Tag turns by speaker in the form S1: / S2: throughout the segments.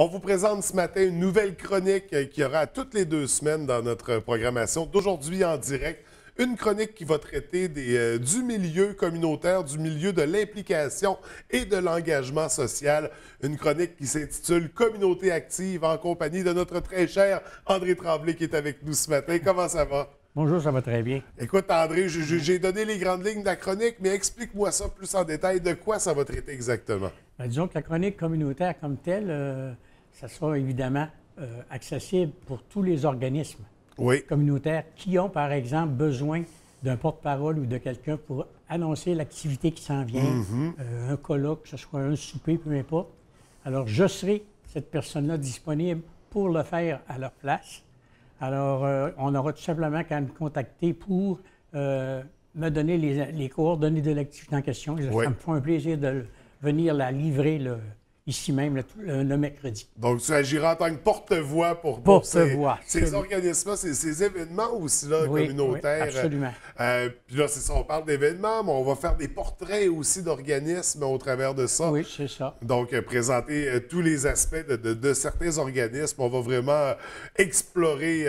S1: On vous présente ce matin une nouvelle chronique qui aura toutes les 2 semaines dans notre programmation d'aujourd'hui en direct. Une chronique qui va traiter du milieu communautaire, du milieu de l'implication et de l'engagement social. Une chronique qui s'intitule Communauté active en compagnie de notre très cher André Tremblay qui est avec nous ce matin. Comment ça va?
S2: Bonjour, ça va très bien.
S1: Écoute, André, j'ai donné les grandes lignes de la chronique, mais explique-moi ça plus en détail. De quoi ça va traiter exactement?
S2: Bien, disons que la chronique communautaire comme telle, ça sera évidemment accessible pour tous les organismes communautaires qui ont, par exemple, besoin d'un porte-parole ou de quelqu'un pour annoncer l'activité qui s'en vient, un colloque, que ce soit un souper, peu importe. Alors, je serai cette personne-là disponible pour le faire à leur place. Alors, on aura tout simplement qu'à me contacter pour me donner les coordonnées de l'activité en question. Ça me fait un plaisir de venir la livrer ici même le mercredi.
S1: Donc, tu agiras en tant que porte-voix pour ces organismes-là, ces événements aussi là, communautaires.
S2: Oui, absolument.
S1: Puis là, c'est ça, on parle d'événements, mais on va faire des portraits aussi d'organismes au travers de ça.
S2: Oui, c'est ça.
S1: Donc, présenter tous les aspects de certains organismes. On va vraiment explorer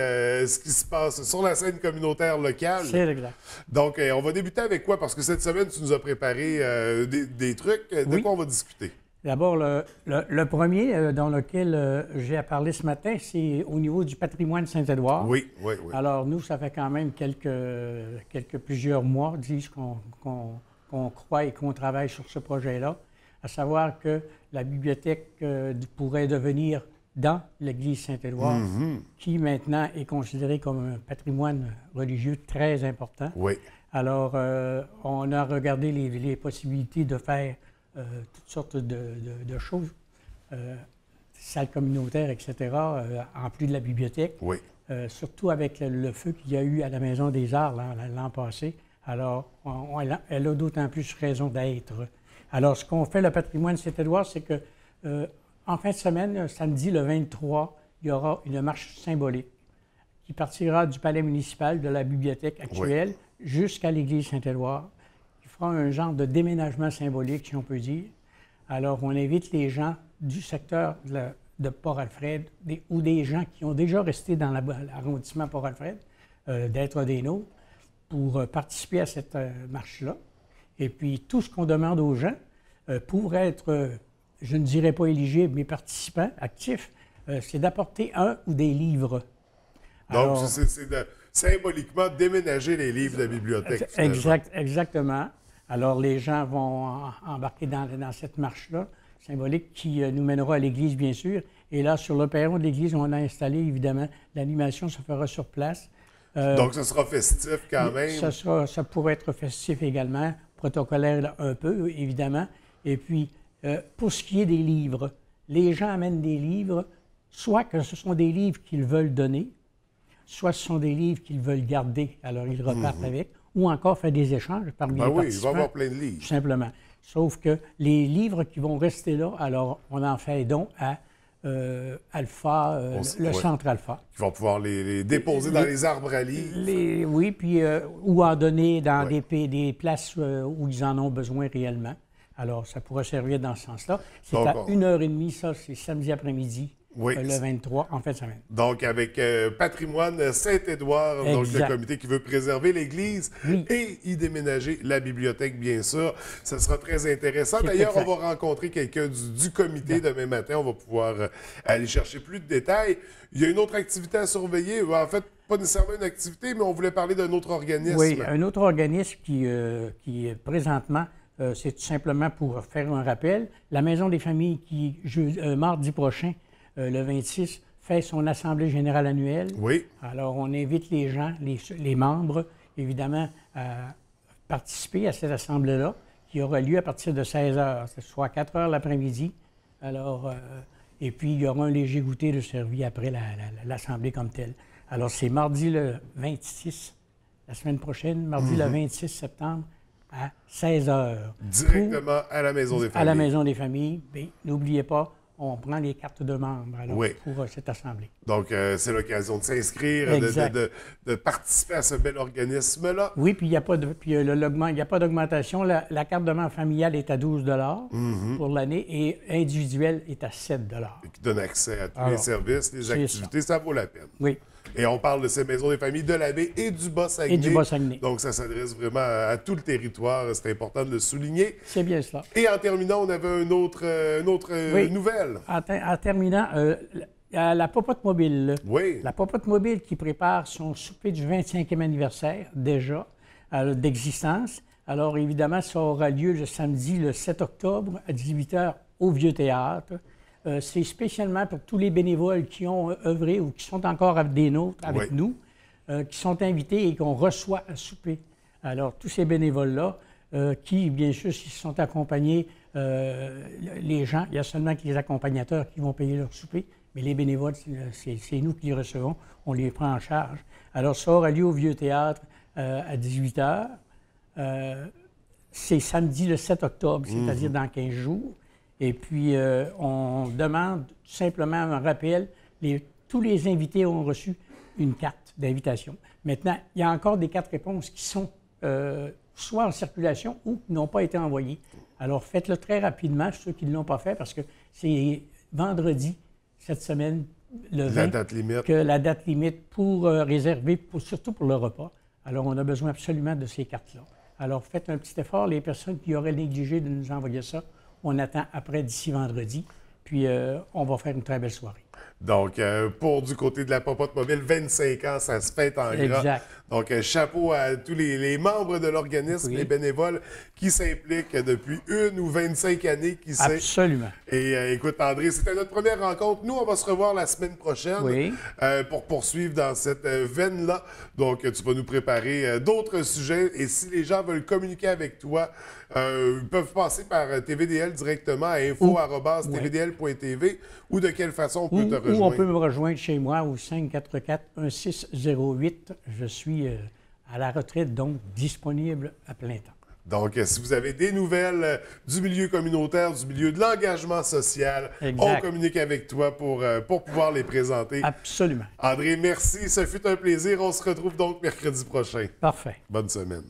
S1: ce qui se passe sur la scène communautaire locale.
S2: C'est exact.
S1: Donc, on va débuter avec quoi? Parce que cette semaine, tu nous as préparé des trucs. De quoi on va discuter?
S2: D'abord, le premier dans lequel j'ai à parler ce matin, c'est au niveau du patrimoine Saint-Édouard.
S1: Oui.
S2: Alors, nous, ça fait quand même plusieurs mois, disent qu'on croit et qu'on travaille sur ce projet-là, à savoir que la bibliothèque pourrait devenir dans l'église Saint-Édouard, qui maintenant est considérée comme un patrimoine religieux très important.
S1: Oui.
S2: Alors, on a regardé les possibilités de faire toutes sortes de choses, salles communautaires, etc., en plus de la bibliothèque.
S1: Oui.
S2: Surtout avec le feu qu'il y a eu à la Maison des Arts l'an passé. Alors, elle a d'autant plus raison d'être. Alors, ce qu'on fait, le patrimoine Saint-Édouard, c'est que en fin de semaine, samedi le 23, il y aura une marche symbolique qui partira du palais municipal, de la bibliothèque actuelle, jusqu'à l'église Saint-Édouard. Un genre de déménagement symbolique, si on peut dire. Alors, on invite les gens du secteur de Port-Alfred ou des gens qui ont déjà resté dans l'arrondissement Port-Alfred d'être des nôtres pour participer à cette marche-là. Et puis, tout ce qu'on demande aux gens pour être, je ne dirais pas éligibles, mais participants actifs, c'est d'apporter un ou des livres.
S1: Donc, c'est symboliquement déménager les livres de la bibliothèque.
S2: Exactement. Alors, les gens vont embarquer dans cette marche-là, symbolique, qui nous mènera à l'église, bien sûr. Et là, sur le perron de l'église, on a installé, évidemment, l'animation se fera sur place.
S1: Donc, ce sera festif quand même?
S2: Ça pourrait être festif également, protocolaire un peu, évidemment. Et puis, pour ce qui est des livres, les gens amènent des livres, soit que ce sont des livres qu'ils veulent donner, soit ce sont des livres qu'ils veulent garder, alors ils repartent avec, ou encore faire des échanges parmi les participants.
S1: Il va y avoir plein de livres.
S2: Tout simplement. Sauf que les livres qui vont rester là, alors on en fait don à Alpha, le centre Alpha.
S1: Ils vont pouvoir les déposer dans les arbres à livres.
S2: Oui, puis ou en donner dans des places où ils en ont besoin réellement. Alors, ça pourrait servir dans ce sens-là. C'est à 1h30, ça, c'est samedi après-midi. Le 23, en fin de semaine.
S1: Donc, avec Patrimoine Saint-Édouard, donc le comité qui veut préserver l'Église et y déménager la bibliothèque, bien sûr. Ça sera très intéressant. D'ailleurs, on va rencontrer quelqu'un du comité demain matin. On va pouvoir aller chercher plus de détails. Il y a une autre activité à surveiller. En fait, pas nécessairement une activité, mais on voulait parler d'un autre organisme.
S2: Oui, un autre organisme qui présentement, c'est tout simplement pour faire un rappel, la Maison des familles qui, mardi prochain, le 26, fait son assemblée générale annuelle.
S1: Oui.
S2: Alors, on invite les gens, les membres, évidemment, à participer à cette assemblée-là, qui aura lieu à partir de 16h, soit 4h l'après-midi. Alors, et puis, il y aura un léger goûter de servi après l'assemblée comme telle. Alors, c'est mardi le 26, la semaine prochaine, mardi le 26 septembre, à 16h.
S1: Directement à la Maison des familles.
S2: À la Maison des familles. N'oubliez pas, on prend les cartes de membres alors,
S1: Oui.
S2: pour cette assemblée.
S1: Donc, c'est l'occasion de s'inscrire, de participer à ce bel organisme-là.
S2: Oui, puis il n'y a pas d'augmentation. La carte de membre familiale est à 12 pour l'année et individuelle est à 7
S1: Et qui donne accès à tous les services, les activités, ça vaut la peine.
S2: Oui.
S1: Et on parle de ces maisons des familles de la baie et du Bas-Saguenay.
S2: Et du Bas-Saguenay.
S1: Donc, ça s'adresse vraiment à tout le territoire. C'est important de le souligner.
S2: C'est bien cela.
S1: Et en terminant, on avait une autre nouvelle.
S2: En terminant, la Popote Mobile.
S1: Oui.
S2: La Popote Mobile qui prépare son souper du 25e anniversaire, déjà, d'existence. Alors, évidemment, ça aura lieu le samedi, le 7 octobre, à 18h, au Vieux-Théâtre. C'est spécialement pour tous les bénévoles qui ont œuvré ou qui sont encore des nôtres avec nous, qui sont invités et qu'on reçoit à souper. Alors, tous ces bénévoles-là, qui, bien sûr, s'ils sont accompagnés, les gens, il y a seulement que les accompagnateurs qui vont payer leur souper, mais les bénévoles, c'est nous qui les recevons, on les prend en charge. Alors, ça aura lieu au Vieux-Théâtre à 18h. C'est samedi le 7 octobre, c'est-à-dire dans 15 jours. Et puis, on demande tout simplement un rappel. Tous les invités ont reçu une carte d'invitation. Maintenant, il y a encore des cartes réponses qui sont soit en circulation ou qui n'ont pas été envoyées. Alors, faites-le très rapidement, ceux qui ne l'ont pas fait, parce que c'est vendredi, cette semaine, le 20, la date limite pour réserver, surtout pour le repas. Alors, on a besoin absolument de ces cartes-là. Alors, faites un petit effort. Les personnes qui auraient négligé de nous envoyer ça, on attend après d'ici vendredi, puis on va faire une très belle soirée.
S1: Donc, pour du côté de la Popote Mobile, 25 ans, ça se fête en gras.
S2: Exact.
S1: Donc, chapeau à tous les membres de l'organisme, les bénévoles qui s'impliquent depuis 1 ou 25 années, qui sait.
S2: Absolument.
S1: Et écoute, André, c'était notre première rencontre. Nous, on va se revoir la semaine prochaine pour poursuivre dans cette veine-là. Donc, tu vas nous préparer d'autres sujets. Et si les gens veulent communiquer avec toi, ils peuvent passer par TVDL directement à info@tvdl.tv ou de quelle façon on peut te rejoindre?
S2: Ou on peut me rejoindre chez moi au 544-1608. Je suis à la retraite, donc disponible à plein temps.
S1: Donc, si vous avez des nouvelles du milieu communautaire, du milieu de l'engagement social, on communique avec toi pour pouvoir les présenter.
S2: Absolument.
S1: André, merci. Ce fut un plaisir. On se retrouve donc mercredi prochain.
S2: Parfait.
S1: Bonne semaine.